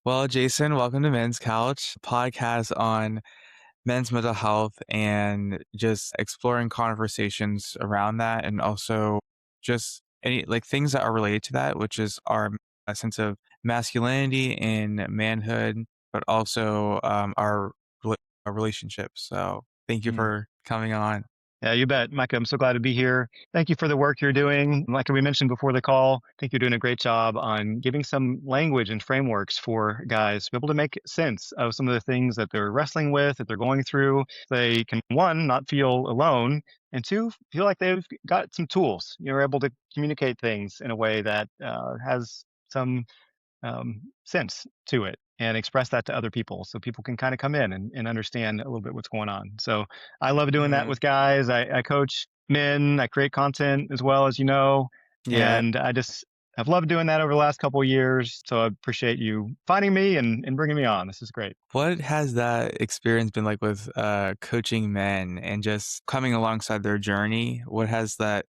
Well, Jason, welcome to Men's Couch, podcast on men's mental health and just exploring conversations around that, and also just any like things that are related to that, which is our sense of masculinity and manhood, but also rela- our relationships. So, thank you Mm. for coming on. Yeah, you bet. Micah, I'm so glad to be here. Thank you for the work you're doing. Like we mentioned before the call, I think you're doing a great job on giving some language and frameworks for guys to be able to make sense of some of the things that they're wrestling with, that they're going through. They can, one, not feel alone, and two, feel like they've got some tools. You're able to communicate things in a way that has some sense to it and express that to other people so people can kind of come in and understand a little bit what's going on. So I love doing that Hmm. with guys. I coach men, I create content as well, as you know, Yeah. and I've loved doing that over the last couple of years. So I appreciate you finding me and bringing me on. This is great. What has that experience been like with coaching men and just coming alongside their journey? What has Yeah.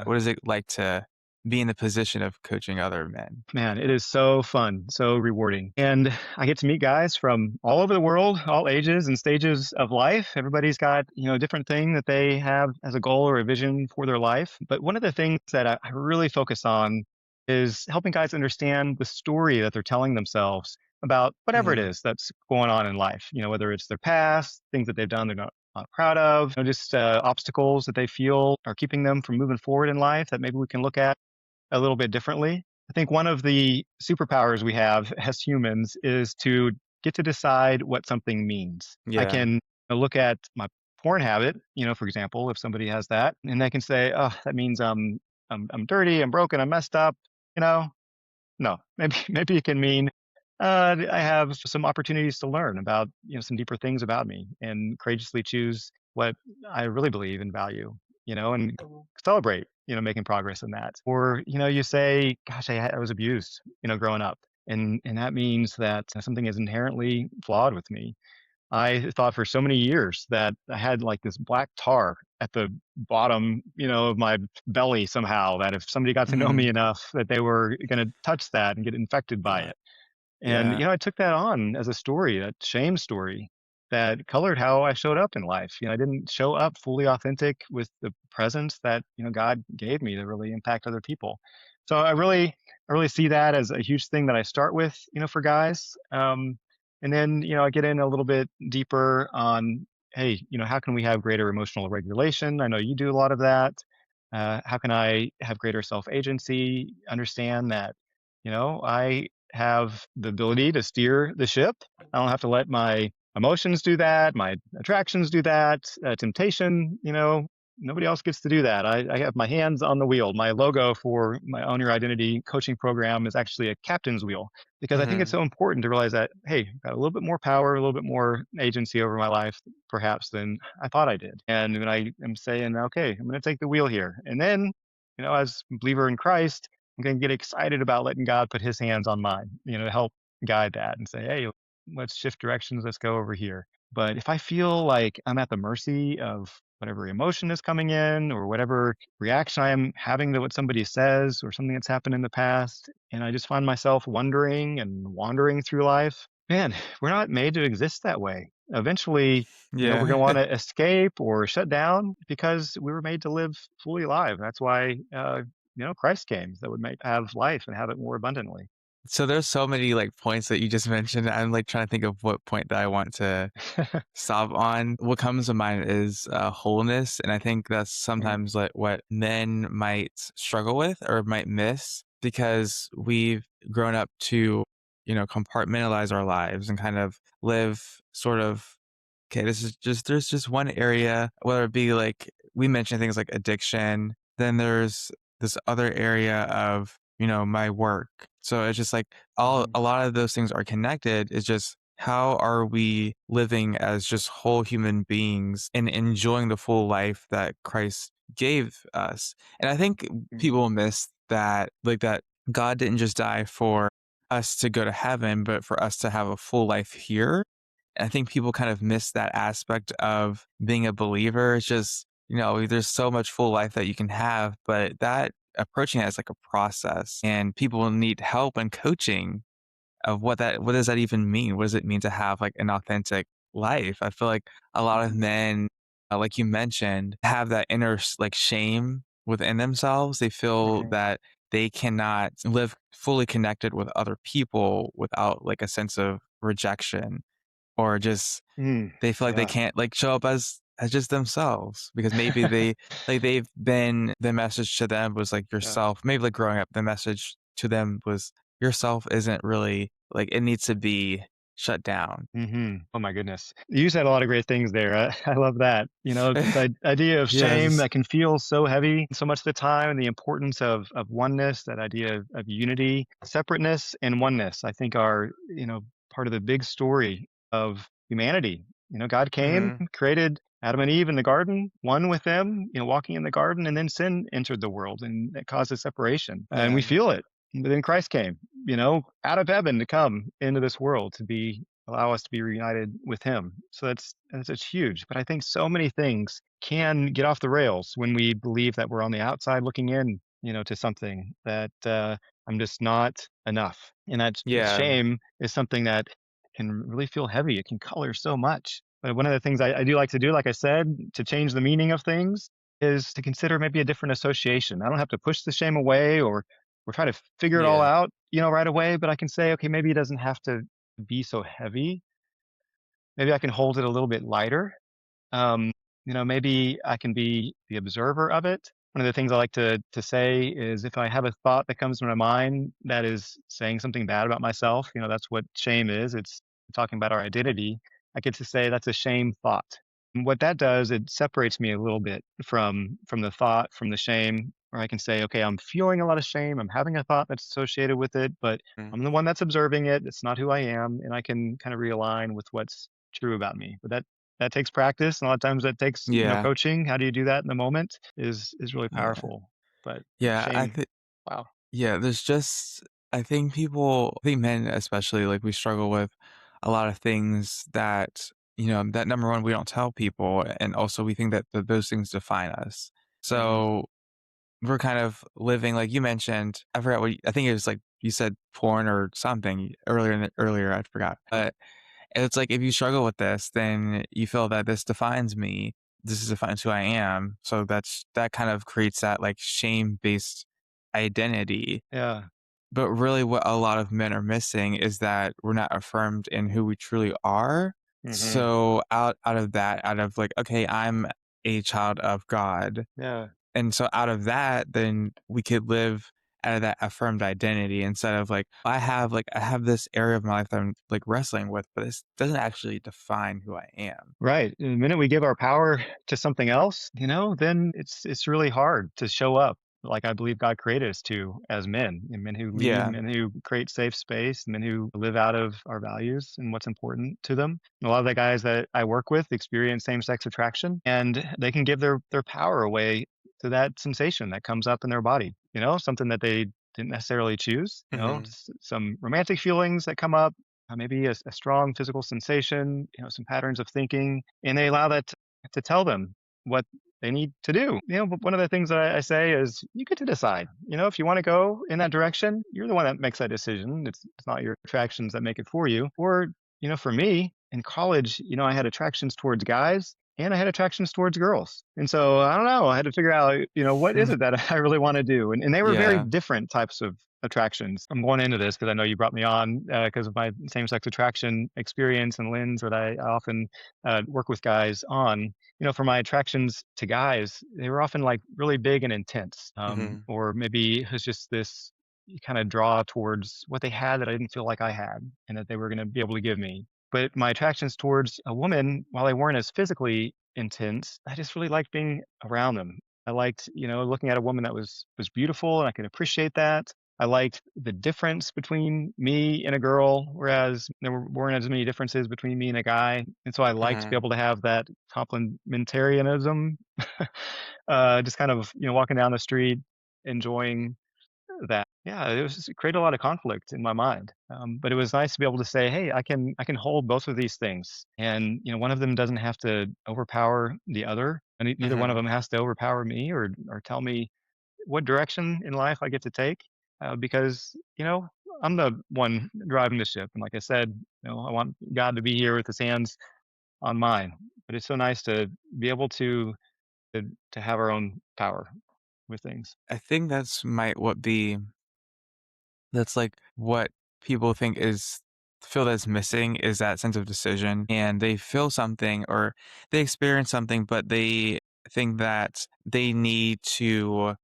what is it like to be in the position of coaching other men? Man, it is so fun, so rewarding. And I get to meet guys from all over the world, all ages and stages of life. Everybody's got, a different thing that they have as a goal or a vision for their life. But one of the things that I really focus on is helping guys understand the story that they're telling themselves about whatever it Hmm. is that's going on in life, whether it's their past, things that they've done they're not proud of, just obstacles that they feel are keeping them from moving forward in life that maybe we can look at a little bit differently. I think one of the superpowers we have as humans is to get to decide what something means. I Yeah. can look at my porn habit, for example, if somebody has that, and they can say, "Oh, that means I'm dirty, I'm broken, I'm messed up." You know, no, maybe maybe it can mean I have some opportunities to learn about some deeper things about me and courageously choose what I really believe and value. And celebrate making progress in that. Or you say, "Gosh, I was abused growing up," and that means that something is inherently flawed with me. I thought for so many years that I had like this black tar at the bottom, of my belly somehow, that if somebody got to know Hmm. me enough that they were going to touch that and get infected by Yeah. it. And, Yeah. I took that on as a story, that shame story that colored how I showed up in life. I didn't show up fully authentic with the presence that, God gave me to really impact other people. So I really see that as a huge thing that I start with, for guys. And then, I get in a little bit deeper on, hey, how can we have greater emotional regulation? I know you do a lot of that. How can I have greater self agency? Understand that, I have the ability to steer the ship. I don't have to let my emotions do that, my attractions do that, temptation, nobody else gets to do that. I have my hands on the wheel. My logo for my Own Your Identity coaching program is actually a captain's wheel because I think it's Hmm. so important to realize that, hey, I've got a little bit more power, a little bit more agency over my life, perhaps, than I thought I did. And when I am saying, okay, I'm going to take the wheel here. And then, as a believer in Christ, I'm going to get excited about letting God put his hands on mine, to help guide that and say, hey, let's shift directions. Let's go over here. But if I feel like I'm at the mercy of whatever emotion is coming in or whatever reaction I am having to what somebody says or something that's happened in the past, and I just find myself wondering and wandering through life, man, we're not made to exist that way. Eventually, we're Yeah. going to want to escape or shut down because we were made to live fully alive. That's why, Christ came that would make have life and have it more abundantly. So there's so many like points that you just mentioned. I'm like trying to think of what point that I want to stop on. What comes to mind is wholeness, and I think that's Mm, sometimes like what men might struggle with or might miss because we've grown up to compartmentalize our lives and kind of live sort of, okay, this is just, there's just one area, whether it be like we mentioned things like addiction, then there's this other area of my work. So it's just like mhm, a lot of those things are connected. It's just how are we living as just whole human beings and enjoying the full life that Christ gave us. And I think mhm, people miss that, like that God didn't just die for us to go to heaven, but for us to have a full life here. And I think people kind of miss that aspect of being a believer. It's just, there's so much full life that you can have, but that approaching it as like a process, and people need help and coaching of what does that even mean? What does it mean to have, like, an authentic life? I feel like a lot of Mhm. men, like you mentioned, have that inner like, shame within themselves. They feel Mhm. that they cannot live fully connected with other people without, like, a sense of rejection, or just Mm, they feel like they yeah. can't, like, show up as just themselves because maybe they've been the message to them was, like, Yeah. yourself. Maybe, like, growing up, the message to them was yourself isn't really like, it needs to be shut down. Mhm. Oh my goodness. You said a lot of great things there. I love that. You know, the idea of Yeah, shame just that can feel so heavy so much of the time, and the importance of oneness, that idea of unity, separateness and oneness, I think are, part of the big story of humanity. God came, Mhm. created Adam and Eve in the garden, one with them, walking in the garden, and then sin entered the world and it caused a separation. And we Yeah. feel it. But then Christ came, out of heaven to come into this world to be allow us to be reunited with him. So that's huge. But I think so many things can get off the rails when we believe that we're on the outside looking in, to something that I'm just not enough. And that Yeah. shame is something that can really feel heavy. It can color so much. But one of the things I do like to do, like I said, to change the meaning of things is to consider maybe a different association. I don't have to push the shame away or try to figure it all Yeah. out, right away, but I can say, okay, maybe it doesn't have to be so heavy. Maybe I can hold it a little bit lighter. Um, maybe I can be the observer of it. One of the things I like to say is if I have a thought that comes to my mind that is saying something bad about myself, that's what shame is. It's talking about our identity. I get to say that's a shame thought. And what that does, it separates me a little bit from the thought, from the shame, where I can say, okay, I'm feeling a lot of shame. I'm having a thought that's associated with it, but Mhm. I'm the one that's observing it. It's not who I am, and I can kind of realign with what's true about me. But that takes practice, and a lot of times that takes, Yeah. coaching. How do you do that in the moment is really Yeah. powerful. But Yeah, I shame, think wow. yeah, there's just I think men especially, like, we struggle with a lot of things that, that number 1, we don't tell people, and also we think that those things define us. Mhm. So, we're kind of living like you mentioned, I forgot I think it was, like, you said porn or something earlier, I forgot. But it's like if you struggle with this, then you feel that this defines me. This defines who I am. So that kind of creates that, like, shame-based identity. Yeah. But really what a lot of men are missing is that we're not affirmed in who we truly are. Mhm. So out of that, out of like, okay, I'm a child of God. Yeah. And so out of that, then we could live out of that affirmed identity instead of like, I have this area of my life that I'm like wrestling with, but this doesn't actually define who I am. Right. And the minute we give our power to something else, then it's really hard to show up like I believe God created us to as men, and men who lead, Yeah. men who create safe space, men who live out of our values and what's important to them. A lot of the guys that I work with experience same-sex attraction, and they can give their power away to that sensation that comes up in their body, something that they didn't necessarily choose, Mhm. some romantic feelings that come up, maybe a strong physical sensation, some patterns of thinking, and they allow that to tell them what they need to do. But one of the things that I say is you get to decide. If you want to go in that direction, you're the one that makes that decision. It's not your attractions that make it for you. Or, for me in college, I had attractions towards guys and I had attractions towards girls. And so I don't know, I had to figure out, what is it that I really want to do? And they were very Yeah. different types of attractions. I'm going into this because I know you brought me on because of my same-sex attraction experience and lens that I often work with guys on. For my attractions to guys, they were often like really big and intense, Mhm. or maybe it was just this kind of draw towards what they had that I didn't feel like I had, and that they were going to be able to give me. But my attractions towards a woman, while they weren't as physically intense, I just really liked being around them. I liked, looking at a woman that was beautiful, and I could appreciate that. I liked the difference between me and a girl, whereas weren't as many differences between me and a guy. And so I liked to be Mhm. able to have that complementarianism, just kind of, walking down the street, enjoying that. Yeah, it created a lot of conflict in my mind. But it was nice to be able to say, hey, I can hold both of these things. And, one of them doesn't have to overpower the other. And neither one of Mhm. them has to overpower me or tell me what direction in life I get to take, because, I'm the one driving the ship, and like I said, I want God to be here with His hands on mine. But it's so nice to be able to, to have our own power with things. I think that's like what people think is feel that's missing is that sense of decision, and they feel something or they experience something, but they think that they need to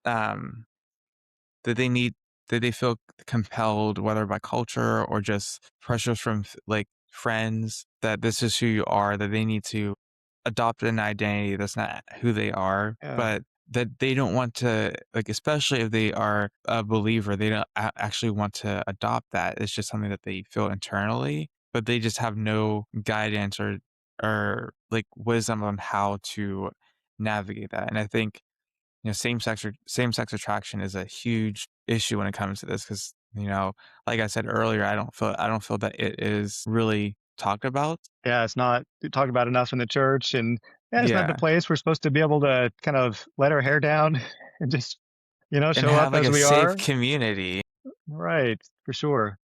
um that they need that they feel compelled, whether by culture or just pressures from like friends, that this is who you are, that they need to adopt an identity that's not who they are, Yeah, but that they don't want to, like, especially if they are a believer, they don't actually want to adopt that. It's just something that they feel internally, but they just have no guidance or like wisdom on how to navigate that. And I think same sex attraction is a huge issue when it comes to this because, like I said earlier, I don't feel that it is really talked about. yeah. It's not talked about enough in the church, and yeah, it's not the Yeah, place we're supposed to be able to kind of let our hair down and just and show have, up like, as a we safe are. community. Right, for sure.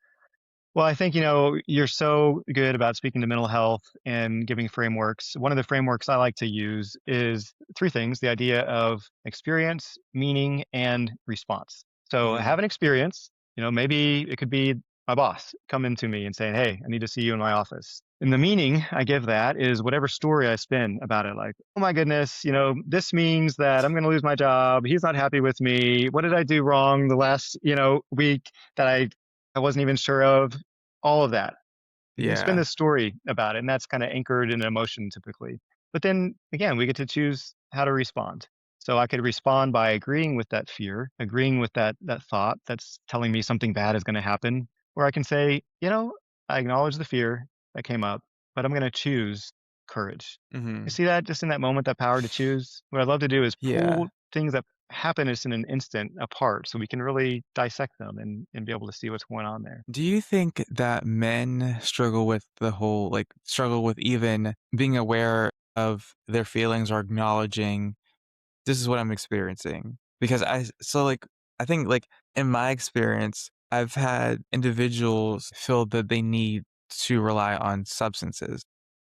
Well, I think, you're so good about speaking to mental health and giving frameworks. One of the frameworks I like to use is three things: the idea of experience, meaning, and response. So, Mhm. have an experience, maybe it could be my boss coming to me and saying, "Hey, I need to see you in my office." And the meaning I give that is whatever story I spin about it. Like, oh my goodness, this means that I'm going to lose my job. He's not happy with me. What did I do wrong the last, week that I wasn't even sure of? All of that. You spin Yeah. this story about it, and that's kinda anchored in an emotion typically. But then again, we get to choose how to respond. So I could respond by agreeing with that fear, agreeing with that thought that's telling me something bad is gonna happen, or I can say, "I acknowledge the fear that came up, but I'm gonna choose courage." You Mhm. see that just in that moment, that power to choose? What I'd love to do is Yeah. pull things that happen just in an instant apart so we can really dissect them and be able to see what's going on there. Do you think that men struggle with struggle with even being aware of their feelings or acknowledging this is what I'm experiencing? Because I think, like, in my experience, I've had individuals feel that they need to rely on substances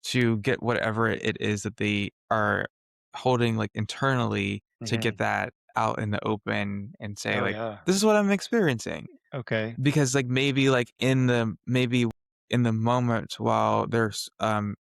to get whatever it is that they are holding, like, internally to get Mhm. that out in the open and say, Oh, like, yeah. "This is what I'm experiencing." Okay. Because, like, maybe in the moment while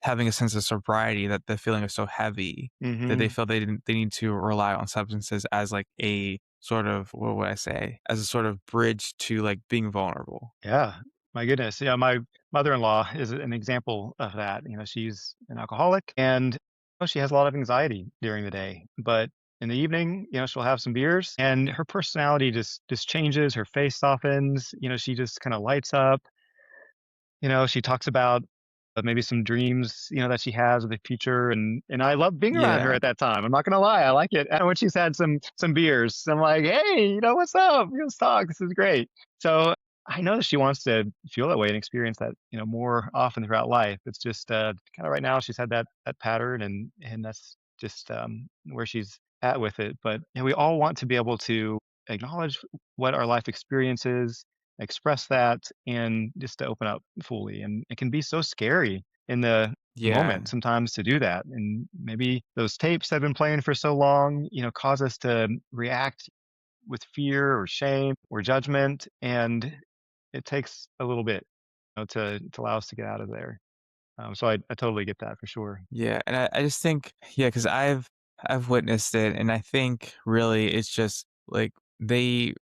having a sense of sobriety, that the feeling is so heavy that they Mhm. feel they need to rely on substances as, like, a sort of what would I say? As a sort of bridge to, like, being vulnerable. Yeah. My goodness. Yeah, my mother-in-law is an example of that. She's an alcoholic, and she has a lot of anxiety during the day. But in the evening, she'll have some beers, and her personality just changes. Her face softens. She just kind of lights up. She talks about maybe some dreams, that she has of the future, and I love being around her Yeah. at that time. I'm not gonna lie, I like it. And when she's had some beers, I'm like, "Hey, what's up? Let's talk. This is great." So I know that she wants to feel that way and experience that, more often throughout life. It's just kind of right now she's had that pattern, and that's just where she's at with it. But we all want to be able to acknowledge what our life experience is, express that, and just to open up fully. And it can be so scary in the moment Yeah. sometimes to do that. And maybe those tapes that have been playing for so long, cause us to react with fear or shame or judgment. And it takes a little bit, to allow us to get out of there. So I totally get that for sure. Yeah, and I just think because I've witnessed it, and I think really it's just, like,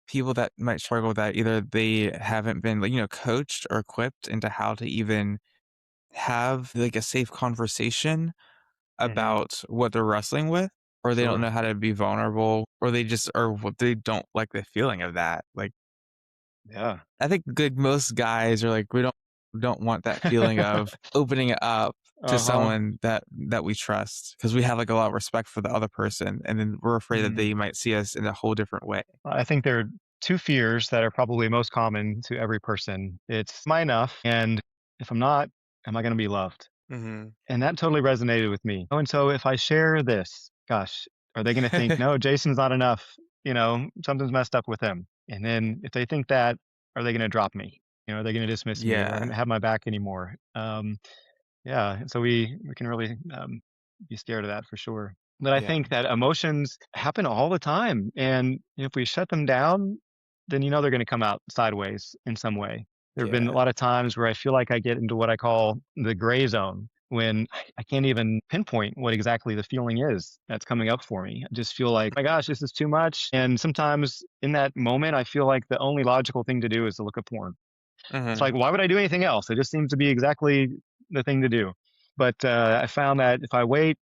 people that might struggle with that, either they haven't been, like, coached or equipped into how to even have, like, a safe conversation Hmm. about what they're wrestling with, or they don't Sure. know how to be vulnerable, or they don't like the feeling of that. Like, Yeah. I think, like, most guys are like, we don't want that feeling of opening it up to Uh-huh. someone that we trust because we have, like, a lot of respect for the other person, and then we're afraid that Mhm. they might see us in a whole different way. I think there are two fears that are probably most common to every person. It's, am I enough? And if I'm not, am I going to be loved? Mhm. And that totally resonated with me. Oh, and so if I share this, gosh, are they going to think, no, Jason's not enough? Something's messed up with him. And then if they think that, are they gonna drop me? Are they gonna dismiss me? Are they gonna Yeah. have my back anymore? Yeah, and so we can really, be scared of that for sure. But I Yeah. think that emotions happen all the time, and if we shut them down, then they're gonna come out sideways in some way. There have been a Yeah. lot of times where I feel like I get into what I call the gray zone when I can't even pinpoint what exactly the feeling is that's coming up for me. I just feel like, "My gosh, this is too much," and sometimes in that moment, I feel like the only logical thing to do is to look at porn. It's like, Mhm. why would I do anything else? It just seems to be exactly the thing to do. But I found that if I wait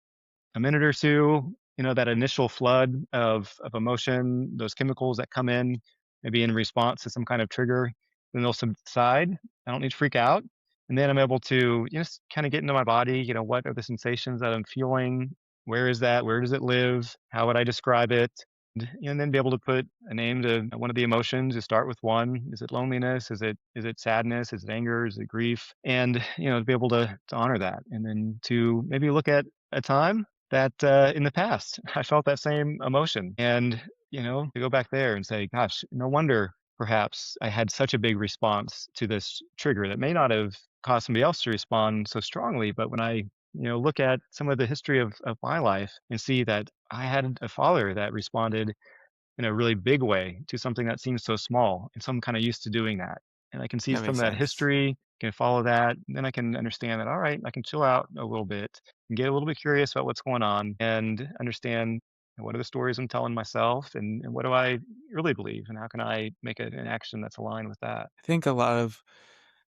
a minute or two, that initial flood of emotion, those chemicals that come in, maybe in response to some kind of trigger, then they'll subside. I don't need to freak out. And then I'm able to just kind of get into my body. What are the sensations that I'm feeling? Where is that? Where does it live? How would I describe it? And then be able to put a name to one of the emotions. You start with one. Is it loneliness? Is it sadness? Is it anger? Is it grief? And to be able to honor that, and then to maybe look at a time that in the past I felt that same emotion, and to go back there and say, "Gosh, no wonder perhaps I had such a big response to this trigger that may not have caused somebody else to respond so strongly, but when I." Look at some of the history of my life and see that I had a father that responded in a really big way to something that seems so small, and so I'm kinda used to doing that, and I can see That some makes of that sense. history, can follow that, and then I can understand that, alright, I can chill out a little bit and get a little bit curious about what's going on and understand what are the stories I'm telling myself, and what do I really believe, and how can I make an action that's aligned with that? I think a lot of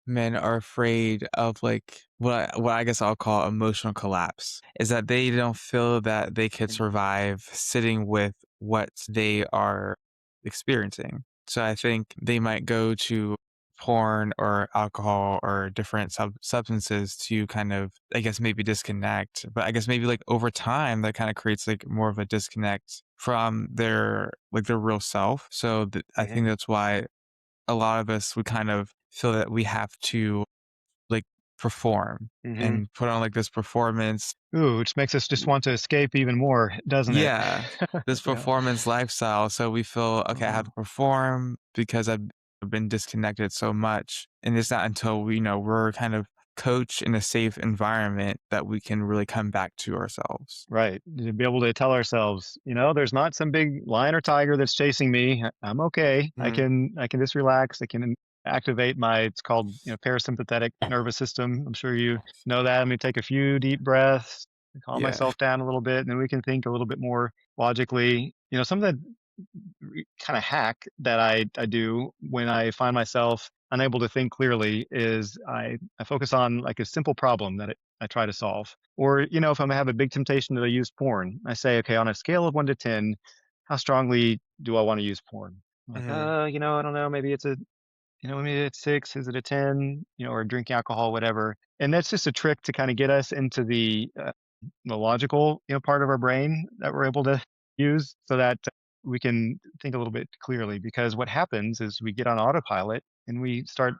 men are afraid of like what I guess I'll call emotional collapse is that they don't feel that they could Mm, survive sitting with what they are experiencing. So I think they might go to porn or alcohol or different substances to kind of, I guess, maybe disconnect. But I guess maybe like over time that kind of creates like more of a disconnect from their real self. So I think mhm, that's why a lot of us would kind of feel that we have to like perform mhm. and put on like this performance. Ooh, which makes us just want to escape even more, doesn't it? Yeah, this Yeah. performance lifestyle. So we feel, okay, I have Mhm. to perform because I've been disconnected so much. And it's not until we're kind of coached in a safe environment that we can really come back to ourselves. Right. To be able to tell ourselves, there's not some big lion or tiger that's chasing me. I'm okay. I Mhm. can I can just relax. I can activate my it's called, parasympathetic nervous system. I'm sure you know that. Let me take a few deep breaths, calm Yeah. myself down a little bit, and then we can think a little bit more logically. Some of the kind of hack that I do when I find myself unable to think clearly is I focus on like a simple problem that I try to solve. Or, if I have a big temptation to use porn, I say, okay, on a scale of 1 to 10, how strongly do I want to use porn? I'm like, Mhm. I don't know, maybe it's 6, is it a 10, or drinking alcohol, whatever. And that's just a trick to kind of get us into the logical, part of our brain that we're able to use so that we can think a little bit clearly, because what happens is we get on autopilot and we start,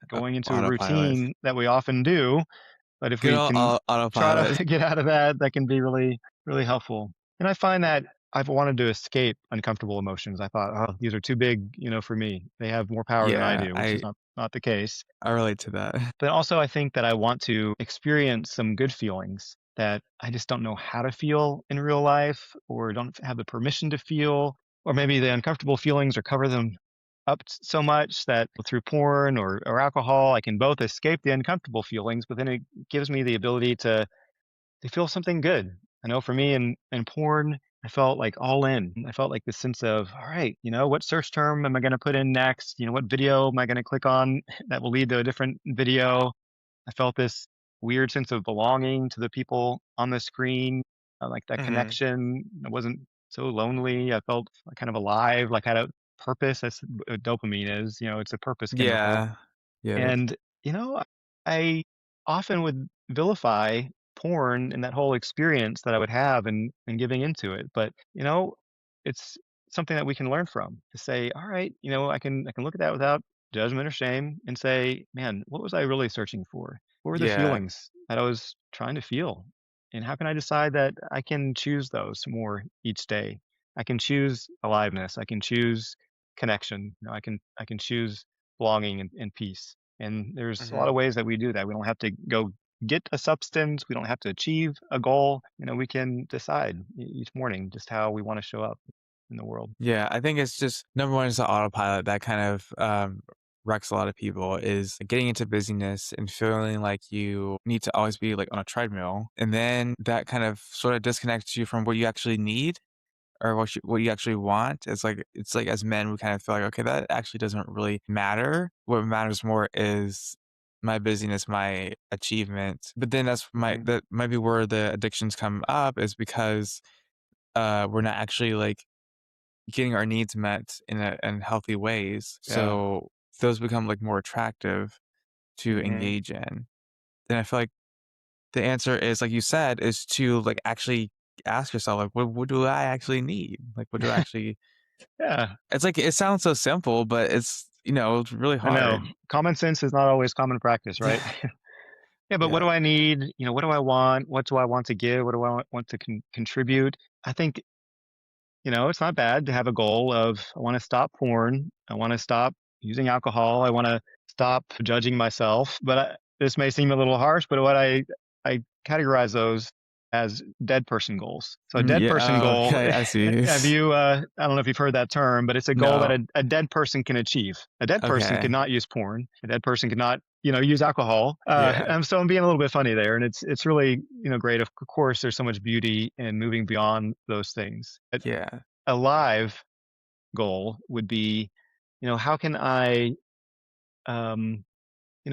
going into a Autopilot. routine that we often do, but if Good we old can try autopilot. to get out of that, that can be really, really helpful. And I find that I've wanted to escape uncomfortable emotions. I thought, oh, these are too big, for me. They have more power than I Yeah, do, which is I not the case. I relate to that. But also, I think that I want to experience some good feelings that I just don't know how to feel in real life, or don't have the permission to feel, or maybe the uncomfortable feelings or cover them up so much that through porn or alcohol, I can both escape the uncomfortable feelings, but then it gives me the ability to feel something good. I know for me in porn, I felt like all in. I felt like this sense of, all right, what search term am I going to put in next? What video am I going to click on that will lead to a different video? I felt this weird sense of belonging to the people on the screen, like that Mhm. connection. I wasn't so lonely. I felt kind of alive, like I had a purpose. That's what dopamine is. It's a purpose chemical. Yeah. Get it. And, I often would vilify porn and that whole experience that I would have and giving into it. But, it's something that we can learn from, to say, all right, I can look at that without judgment or shame and say, man, what was I really searching for? What were the Yeah. feelings that I was trying to feel? And how can I decide that I can choose those more each day? I can choose aliveness. I can choose connection. I can choose belonging and peace. And there's a lot of Mhm. ways that we do that. We don't have to go get a substance. We don't have to achieve a goal. We can decide each morning just how we want to show up in the world. Yeah, I think it's just number one is the autopilot that kind of wrecks a lot of people is getting into busyness and feeling like you need to always be like on a treadmill. And then that kind of sort of disconnects you from what you actually need or what you actually want. It's like as men, we kind of feel like, okay, that actually doesn't really matter. What matters more is my busyness, my achievement. But then Hmm. that might be where the addictions come up is because we're not actually like getting our needs met in healthy ways. Yeah. So those become like more attractive to Hmm. engage in. Then I feel like the answer is, like you said, is to like actually ask yourself, like, what do I actually need? Like, what do I actually, Yeah. it's like, it sounds so simple, but it's really I know. hard. Common sense is not always common practice, right? Yeah, but what do Yeah. I need? What do I want? What do I want to give? What do I want to contribute? I think, it's not bad to have a goal of I want to stop porn. I want to stop using alcohol. I want to stop judging myself. But this may seem a little harsh, but I categorize those as dead person goals. So a dead Yeah. person Oh, goal, okay. I see. have you, I don't know if you've heard that term, but it's a goal that No. a dead person can achieve. A dead person Okay. cannot use porn. A dead person cannot, use alcohol. Yeah. So I'm being a little bit funny there. And it's really, great. Of course, there's so much beauty in moving beyond those things. Yeah. A live goal would be, how can I, um,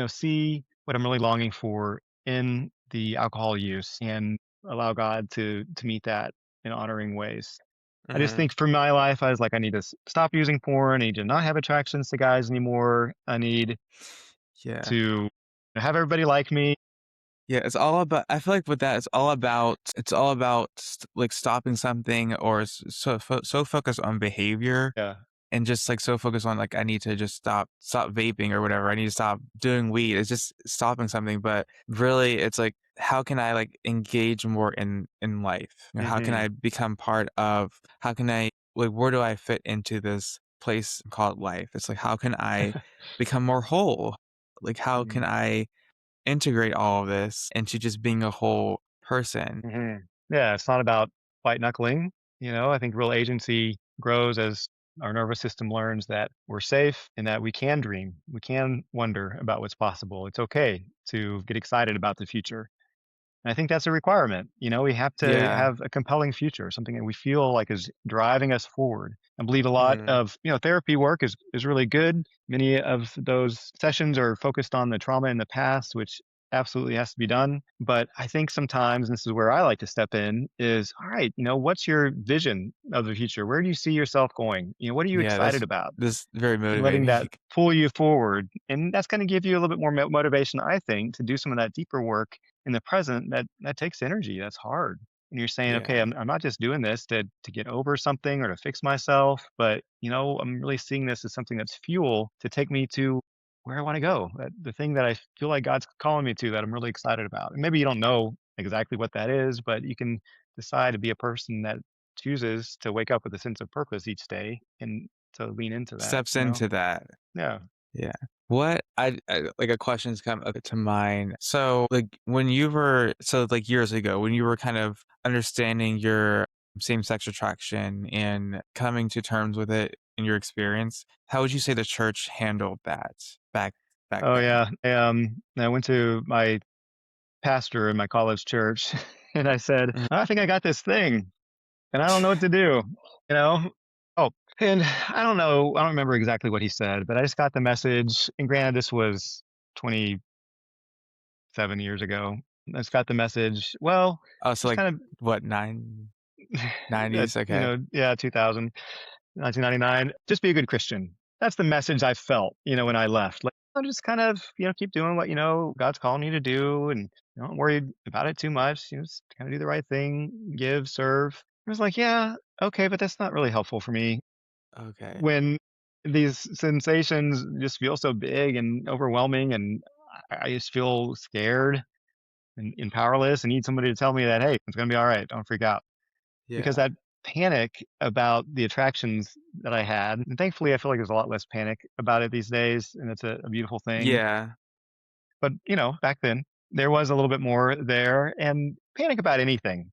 see what I'm really longing for in the alcohol use and allow God to meet that in honoring ways. I just Hmm. think for my life, I was like, I need to stop using porn. I need to not have attractions to guys anymore. I need Yeah. to have everybody like me. Yeah, it's all about I feel like with that, it's all about like stopping something or so focused on behavior Yeah. and just like so focused on like I need to just stop vaping or whatever. I need to stop doing weed. It's just stopping something, but really it's like how can I like engage more in life? How can Hmm. I become part of how can I like where do I fit into this place called life? It's like how can I become more whole? Like how can I integrate all of this into just being a whole person. Hmm. Yeah, it's not about white knuckling. I think real agency grows as our nervous system learns that we're safe and that we can dream. We can wonder about what's possible. It's okay to get excited about the future. And I think that's a requirement. We have to Yeah. have a compelling future, something that we feel like is driving us forward. I believe a lot Mhm. of, therapy work is really good. Many of those sessions are focused on the trauma in the past, which absolutely has to be done. But I think sometimes, and this is where I like to step in, is all right, what's your vision of the future? Where do you see yourself going? What are you Yeah, excited about? that's very And letting motivating. that pull you forward. And that's going to give you a little bit more motivation, I think, to do some of that deeper work in the present that takes energy. That's hard. And you're saying, okay, Yeah. I'm not just doing this to get over something or to fix myself, but I'm really seeing this as something that's fuel to take me to where I want to go. The thing that I feel like God's calling me to that I'm really excited about. And maybe you don't know exactly what that is, but you can decide to be a person that chooses to wake up with a sense of purpose each day and to lean into that, Steps into that. Yeah. Yeah. What I like a question's come up to mind. So, like like years ago when you were kind of understanding your same-sex attraction and coming to terms with it in your experience, how would you say the church handled that back back Oh, then? yeah. I went to my pastor in my college church, and I said, Mhm. "I think I got this thing, and I don't know what to do," you know? Oh, and I don't know, I don't remember exactly what he said, but I just got the message, and granted, this was 27 years ago. I just got the message, well, Oh, so just like kind of what, that, 90s? Okay. yeah, 2000. 1999, just be a good Christian. That's the message I felt, when I left. Like, I'll just kind of, keep doing what God's calling you to do, and don't worry about it too much. Just kind of do the right thing, give, serve. I was like, yeah, okay, but that's not really helpful for me Okay. when these sensations just feel so big and overwhelming, and I just feel scared and powerless, and need somebody to tell me that, hey, it's gonna be all right. Don't freak out, because Yeah. that panic about the attractions that I had, and thankfully, I feel like there's a lot less panic about it these days, and it's a beautiful thing. Yeah. But, back then, there was a little bit more there, and panic about anything,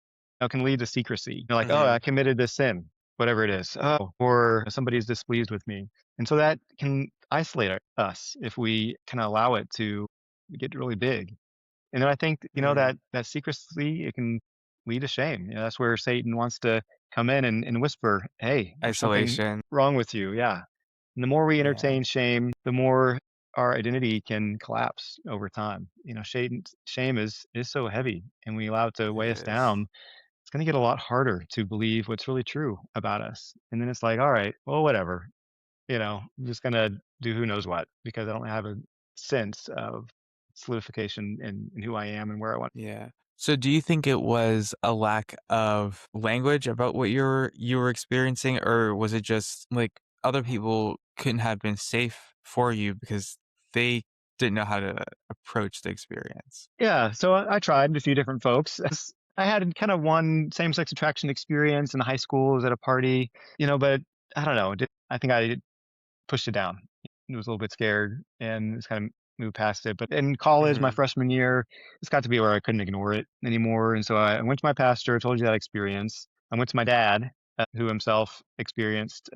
can lead to secrecy. You're like, "Oh, I Mhm. committed this sin," whatever it is. Oh, or somebody's displeased with me. And so that can isolate us if we can allow it to get really big. And then I think, Mhm. that secrecy, it can lead to shame. That's where Satan wants to come in and whisper, "Hey, there's something Isolation. wrong with you." Yeah. And the more we Yeah. entertain shame, the more our identity can collapse over time. Shame is so heavy, and we allow it to It weigh us is. down. It's going to get a lot harder to believe what's really true about us. And then it's like, all right, well, whatever. I'm just going to do who knows what because I don't have a sense of solidification in who I am and where I want. Yeah. So do you think it was a lack of language about what you were experiencing, or was it just like other people couldn't have been safe for you because they didn't know how to approach the experience? Yeah, so I tried a few different folks. I had kind of one same-sex attraction experience in high school. I was at a party, but I don't know. I think I pushed it down. I was a little bit scared and just kind of moved past it. But in college, my Mhm. freshman year, it's got to be where I couldn't ignore it anymore. And so I went to my pastor, told you that experience. I went to my dad, who himself experienced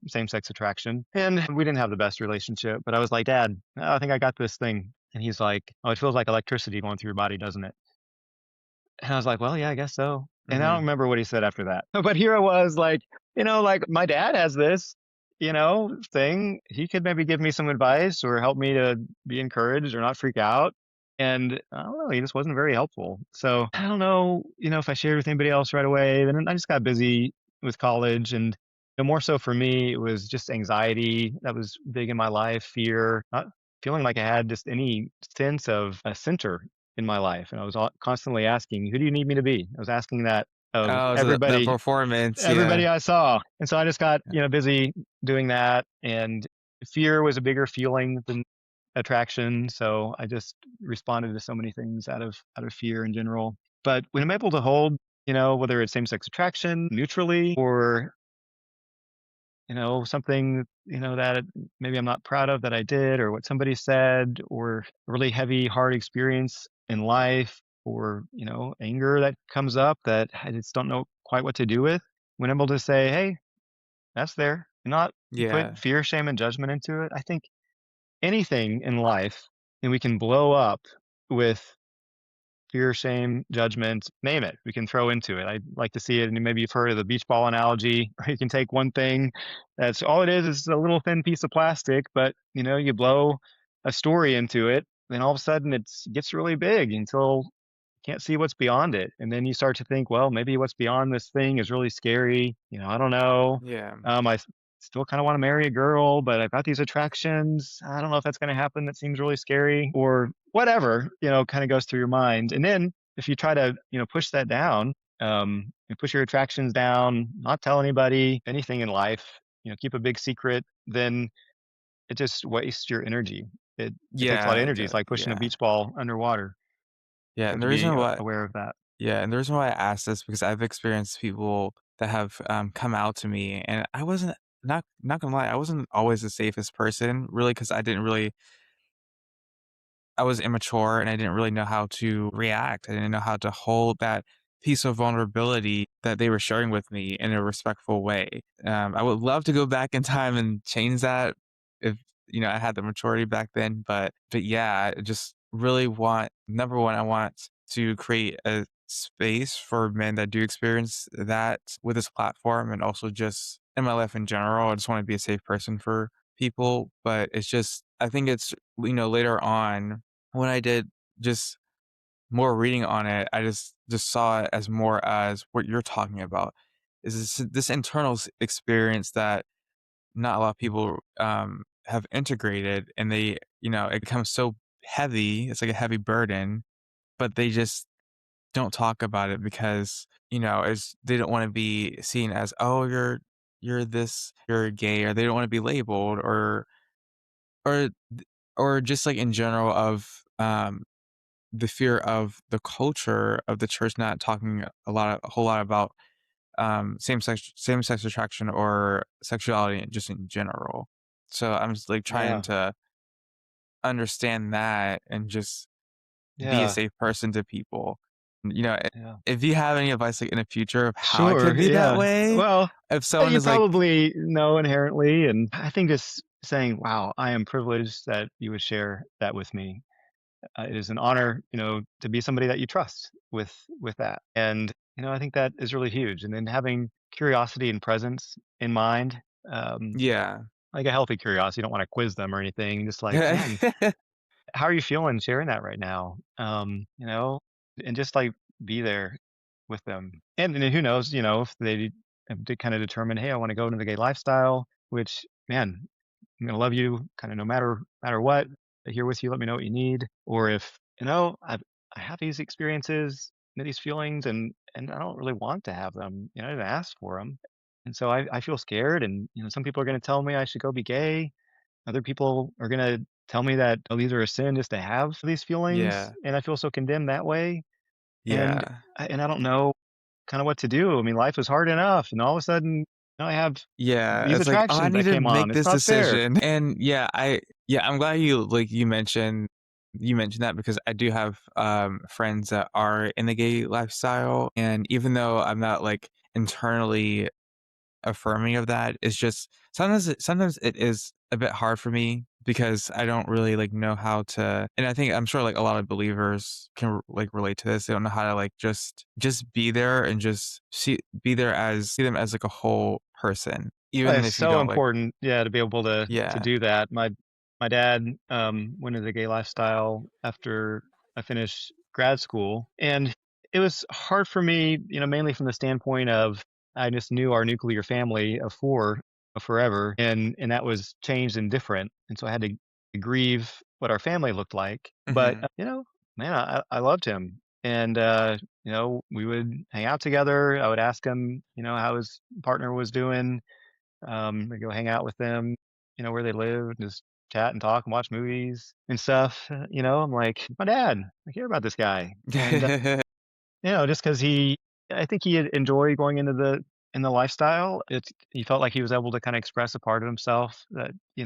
same sex attraction. And we didn't have the best relationship. But I was like, Dad, I think I got this thing. And he's like, Oh, it feels like electricity going through your body, doesn't it? And I was like, "Well, yeah, I guess so." And I don't Mhm. remember what he said after that. But here I was like, like my dad has this, thing. He could maybe give me some advice or help me to be encouraged or not freak out. And I don't know, he just wasn't very helpful. So I don't know, if I shared with anybody else right away. Then I just got busy with college and more so for me, it was just anxiety that was big in my life, fear, not feeling like I had just any sense of a center in my life, and I was constantly asking, "Who do you need me to be?" I was asking that of Oh, so the everybody performance, yeah. everybody I saw, and so I just got, busy doing that, and fear was a bigger feeling than attraction, so I just responded to so many things out of fear in general. But when I'm able to hold, whether it's same-sex attraction neutrally or something, that maybe I'm not proud of that I did or what somebody said or a really heavy, hard experience in life or, anger that comes up that I just don't know quite what to do with. When I'm able to say, hey, that's there, and not put Yeah. fear, shame, and judgment into it. I think anything in life and we can blow up with fear, shame, judgment, name it. We can throw into it. I like to see it, and maybe you've heard of the beach ball analogy. You can take one thing that's all it is a little thin piece of plastic, but you blow a story into it, then all of a sudden it gets really big until you can't see what's beyond it, and then you start to think, well, maybe what's beyond this thing is really scary. I don't know. Yeah. Still kind of want to marry a girl, but I've got these attractions. I don't know if that's going to happen. That seems really scary, or whatever, kind of goes through your mind. And then if you try to, push that down, and push your attractions down, not tell anybody anything in life, keep a big secret, then it just wastes your energy. It takes a lot Yeah, of it energy. do It's like pushing a yeah. beach ball underwater. Yeah, You have and to the be reason why aware of that. yeah, and the reason why I asked this because I've experienced people that have, come out to me, and I wasn't not gonna lie, I wasn't always the safest person, really, because I was immature and I didn't really know how to react. I didn't know how to hold that piece of vulnerability that they were sharing with me in a respectful way. I would love to go back in time and change that if I had the maturity back then. But yeah, I just really want number one, I want to create a space for men that do experience that with this platform and also just in my life in general. I just want to be a safe person for people. But it's just I think it's later on when I did just more reading on it, I just saw it as more as what you're talking about is this internal experience that not a lot of people have integrated, and it becomes so heavy. It's like a heavy burden, but they just don't talk about it because it's they don't want to be seen as oh you're gay, or they don't want to be labeled or or just like in general of the fear of the culture of the church not talking a whole lot about same sex attraction or sexuality just in general. So I'm just like trying Yeah. to understand that and just be a Yeah. safe person to people. You know, Yeah. if you have any advice like in the future of how I Sure, could be that yeah. way, Well, if someone you is like, probably know inherently, and I think just saying, "Wow, I am privileged that you would share that with me." It is an honor, to be somebody that you trust with that, and, I think that is really huge, and then having curiosity and presence in mind, um, yeah. like a healthy curiosity, you don't wanna quiz them or anything, just like, "Man, how are you feeling sharing that right now?" And just, like, be there with them. And who knows, if they did kinda determine, "Hey, I wanna go into the gay lifestyle," which, man, I'm gonna love you kinda no matter what. I'm here with you, let me know what you need. Or if, I have these experiences, these feelings, and I don't really want to have them, I didn't ask for them. And so I feel scared and, some people are gonna tell me I should go be gay. Other people are gonna tell me that, "Oh, these are a sin just to have these feelings," Yeah. and I feel so condemned that way. And Yeah. I don't know kinda what to do. I mean, life is hard enough, and all of a sudden, now I have Yeah, these it's like, "Oh, I attractions need that to came on. make It's this not fair. decision." And yeah, I'm glad you mentioned that because I do have, friends that are in the gay lifestyle, and even though I'm not, like, internally affirming of that, it's just sometimes it is a bit hard for me because I don't really, like, know how to, and I think I'm sure, like, a lot of believers can like, relate to this. They don't know how to, like, just be there and just see them as, like, a whole person, even It's if you so don't, like, important, yeah, to be able to yeah. do that. My dad, went into the gay lifestyle after I finished grad school, and it was hard for me, mainly from the standpoint of I just knew our nuclear family of 4 forever, and that was changed and different, and so I had to grieve what our family looked like. But, Mhm. man, I loved him, and, we would hang out together. I would ask him, how his partner was doing. I go hang out with them, where they live, just chat and talk and watch movies and stuff. I'm like, my dad, I care about this guy, and just because I think he had enjoyed going into the lifestyle. He felt like he was able to kind of express a part of himself that he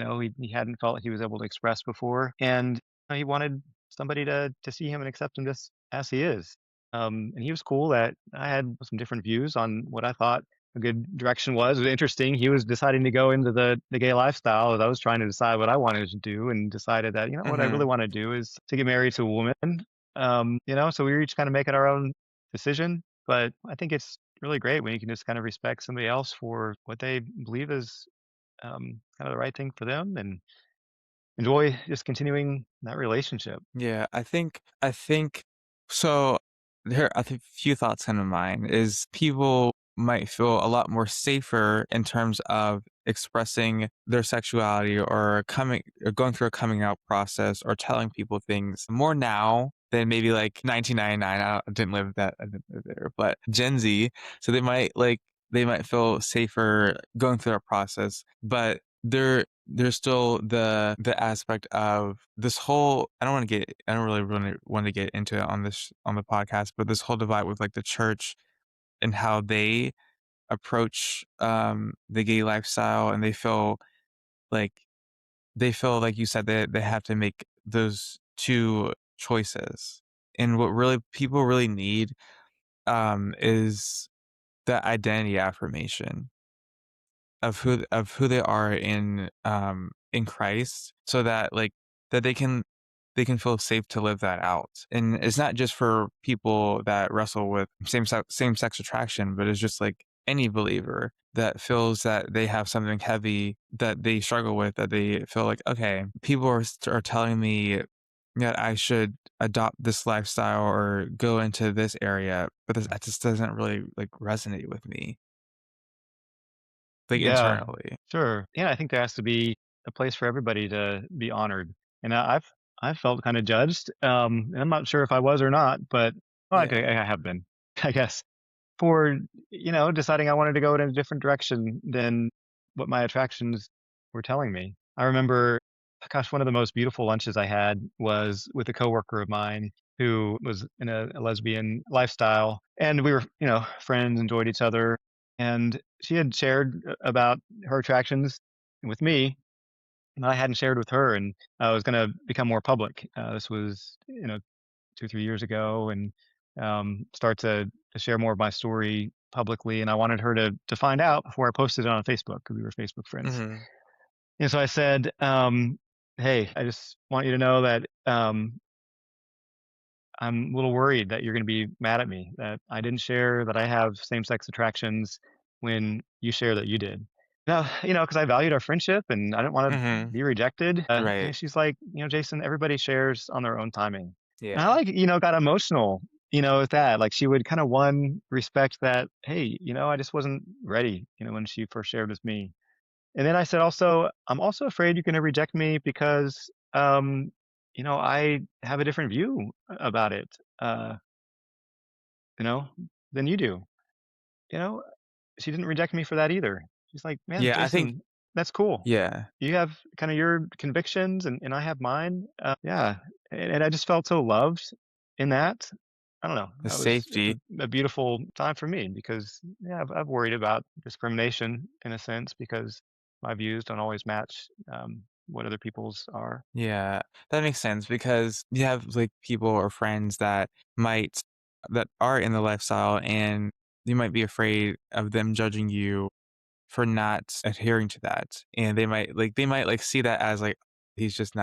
hadn't felt he was able to express before, and he wanted somebody to see him and accept him just as he is. And he was cool that I had some different views on what I thought a good direction was. It was interesting. He was deciding to go into the gay lifestyle as I was trying to decide what I wanted to do, and decided that what I really Mhm. want to do is to get married to a woman. So we were each kind of making our own decision, but I think it's really great when you can just kind of respect somebody else for what they believe is, kind of the right thing for them and enjoy just continuing that relationship. Yeah, I think so there I think few thoughts come to mind is people might feel a lot more safer in terms of expressing their sexuality or going through a coming out process or telling people things more now than maybe like 1999. I didn't live there, but Gen Z, so they might feel safer going through that process, but there's still the aspect of this whole I don't really want to get into it on the podcast, but this whole divide with like the church and how they approach the gay lifestyle, and like they feel like you said that they have to make those two choices. And what really people really need is that identity affirmation of who they are in Christ, so that like that they can feel safe to live that out. And it's not just for people that wrestle with same sex attraction, but it's just like any believer that feels that they have something heavy that they struggle with, that they feel like, okay, people are telling me that I should adopt this lifestyle or go into this area, but that just doesn't really like resonate with me, like Yeah, internally. sure. Yeah, I think there has to be a place for everybody to be honored. And I've felt kind of judged. And I'm not sure if I was or not, but well, Yeah. I have been, I guess, for deciding I wanted to go in a different direction than what my attractions were telling me. I remember, gosh, one of the most beautiful lunches I had was with a coworker of mine who was in a lesbian lifestyle, and we were friends, enjoyed each other. and she had shared about her attractions with me, and I hadn't shared with her, and I was gonna become more public. This was, 2, 3 years ago, and, start to share more of my story publicly, and I wanted her to find out before I posted it on Facebook because we were Facebook friends. Mhm. And so I said, "Hey, I just want you to know that, I'm a little worried that you're gonna be mad at me, that I didn't share that I have same-sex attractions when you share that you did." Now, because I valued our friendship and I didn't wanna Mhm. be rejected, Right. and she's like, "Jason, everybody shares on their own timing." And I, Yeah. like, got emotional, with that, like, she would kinda, one, respect that, "Hey, I just wasn't ready," when she first shared with me. And then I said also, "I'm also afraid you're gonna reject me because, I have a different view about it, uh, you know, than you do." You know? She didn't reject me for that either. She's like, "Man, Yeah, I think Jason, that's cool. yeah, You have kinda your convictions and I have mine." Yeah, and I just felt so loved in that. I don't know. the It was safety. a beautiful time for me because, yeah, I've worried about discrimination in a sense because my views don't always match, what other people's are. Yeah, that makes sense because you have, like, people or friends might that are in the lifestyle, and you might be afraid of them judging you for not adhering to that, and they might, see that as, like, he's just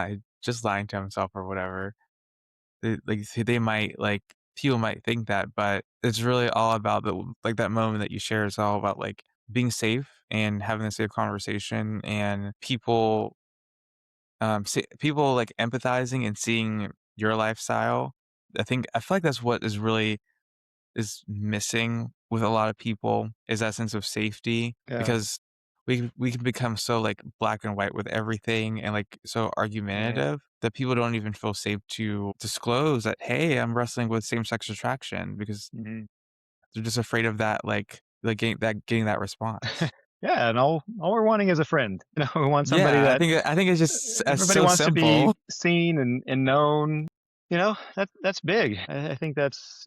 lying to himself or whatever. They might, people might think that, but it's really all about that moment that you share is all about, like, being safe and having a safe conversation and people, like, empathizing and seeing your lifestyle. I feel like that's what is missing with a lot of people is that sense of safety Yeah. because we can become so, like, black and white with everything and, like, so Right. argumentative that people don't even feel safe to disclose that, "Hey, I'm wrestling with same-sex attraction," because Mhm. they're just afraid of getting that response. Yeah, and all we're wanting is a friend. We want somebody Yeah, that I think it's just everybody so wants to be simple. seen and known. That's big. I think that's,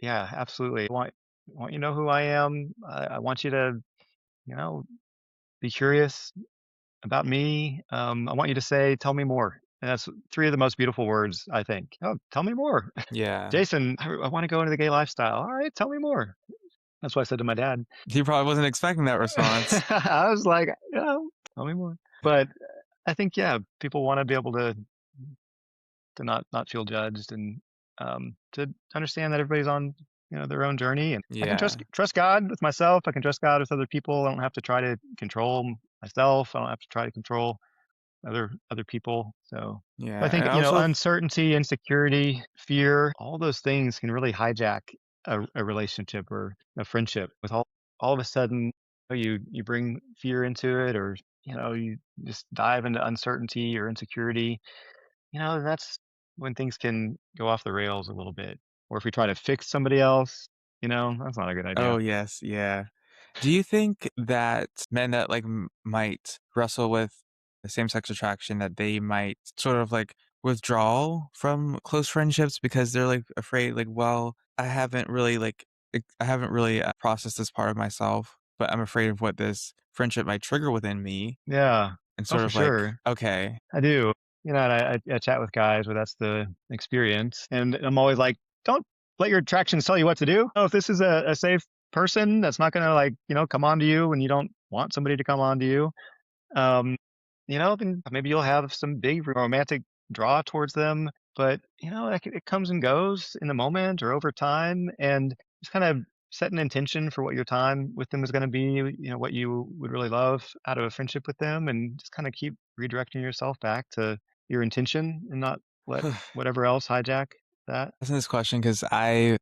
yeah, absolutely. I want you to know who I am. I want you to, you know, be curious about me. I want you to say, "Tell me more." And that's three of the most beautiful words, I think. "Oh, tell me more." Yeah. "Jason, I wanna go into the gay lifestyle." "All right, tell me more." That's what I said to my dad. He probably wasn't expecting that response. I was like, "Tell me more." But I think, yeah, people wanna be able to not feel judged and, to understand that everybody's on, their own journey, and I can trust Yeah. trust God with myself, I can trust God with other people, I don't have to try to control myself, I don't have to try to control other people, so I Yeah, think, and also uncertainty, insecurity, fear, all those things can really hijack a relationship or a friendship with all of a sudden, you bring fear into it or, you just dive into uncertainty or insecurity. That's when things can go off the rails a little bit. Or if we try to fix somebody else, that's not a good oh, idea. yes, yeah. Do you think that men that, like, might wrestle with the same-sex attraction, that they might sort of, like, withdraw from close friendships because they're, like, afraid, like, "Well, I haven't really, processed this part of myself, but I'm afraid of what this friendship might trigger within me," Yeah. and Oh, sort for of like, sure. "Okay." I do. And I chat with guys where that's the experience. And I'm always like, don't let your attractions tell you what to do. If this is a safe person that's not going to, like, come on to you when you don't want somebody to come on to you, um, then maybe you'll have some big romantic draw towards them. But, like, it comes and goes in the moment or over time. And just kind of set an intention for what your time with them is going to be, what you would really love out of a friendship with them. And just kind of keep redirecting yourself back to your intention and not let whatever else hijack that. Asking this question because I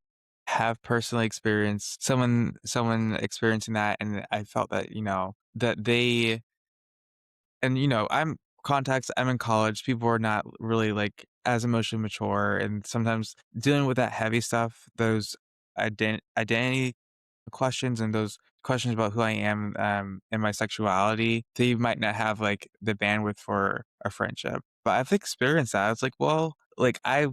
have personally experienced someone experiencing that, and I felt that, that they and, I'm in college, people are not really, like, as emotionally mature, and sometimes dealing with that heavy stuff, those identity questions and those questions about who I am, and my sexuality, they might not have, like, the bandwidth for a friendship. But I've experienced that. It's like, well, I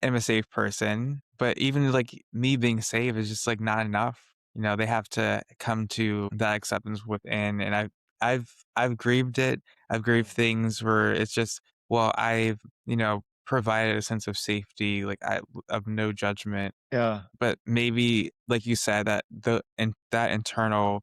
am a safe person, but even, like, me being safe is just, like, not enough. They have to come to that acceptance within, and I've grieved it. I've grieved things where it's just, well, I've, provided a sense of safety, like, of no judgment, Yeah. but maybe, like you said, that internal,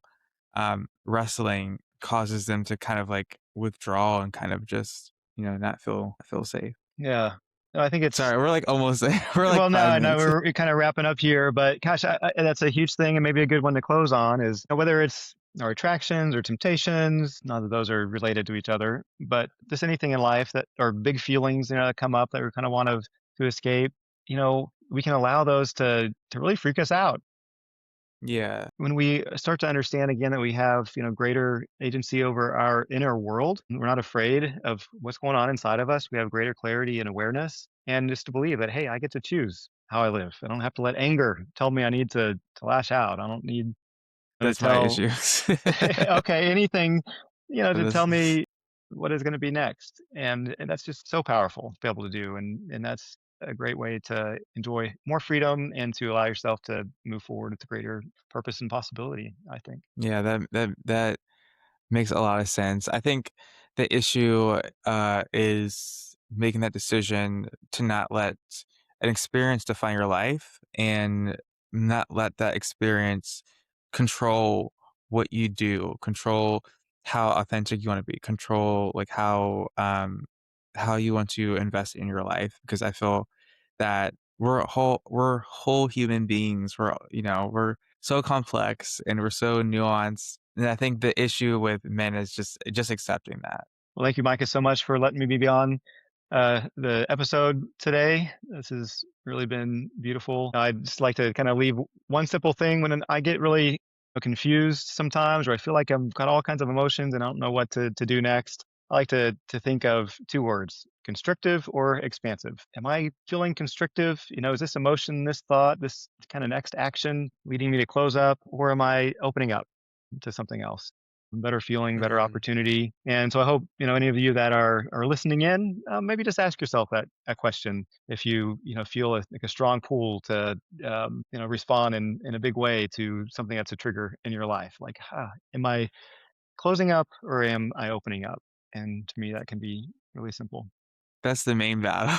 wrestling causes them to kind of, like, withdraw and kind of just, not feel safe. Yeah. No, I think it's Sorry, we're, like, almost there. We're, like, well, 5 no, no, minutes. we're kind of wrapping up here, but gosh, that's a huge thing and maybe a good one to close on is whether it's our attractions or temptations, not that those are related to each other, but just anything in life that or big feelings, that come up that we kind of want to escape, we can allow those to really freak us out. Yeah, When we start to understand again that we have, greater agency over our inner world, we're not afraid of what's going on inside of us. We have greater clarity and awareness, and just to believe that, hey, I get to choose how I live. I don't have to let anger tell me I need to lash out. I don't need to that's my tell, issue. okay, anything, to This tell me what is going to be next. And that's just so powerful to be able to do. And that's a great way to enjoy more freedom and to allow yourself to move forward with greater purpose and possibility, I think. Yeah, that makes a lot of sense. I think the issue, is making that decision to not let an experience define your life and not let that experience control what you do, control how authentic you wanna be, control, like, how you want to invest in your life, because I feel that we're whole human beings. We're so complex and we're so nuanced, and I think the issue with men is just accepting that. Well, thank you, Micah, so much for letting me be on the episode today. This has really been beautiful. I'd just like to kind of leave one simple thing when I get really confused sometimes, or I feel like I've got all kinds of emotions and I don't know what to do next. I like to think of two words: constrictive or expansive. Am I feeling constrictive? Is this emotion, this thought, this kind of next action leading me to close up, or am I opening up to something else? Better feeling, better Mm, opportunity. And so I hope, any of you that are listening in, maybe just ask yourself that question. If you, feel like a strong pull to, respond in a big way to something that's a trigger in your life, like, am I closing up or am I opening up? And to me, that can be really simple. that's the main battle.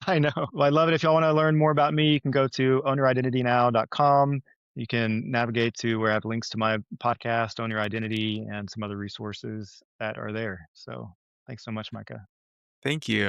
I know. Well, I love it. If y'all want to learn more about me, you can go to ownyouridentitynow.com. You can navigate to where I have links to my podcast, Own Your Identity, and some other resources that are there. So thanks so much, Micah. Thank you.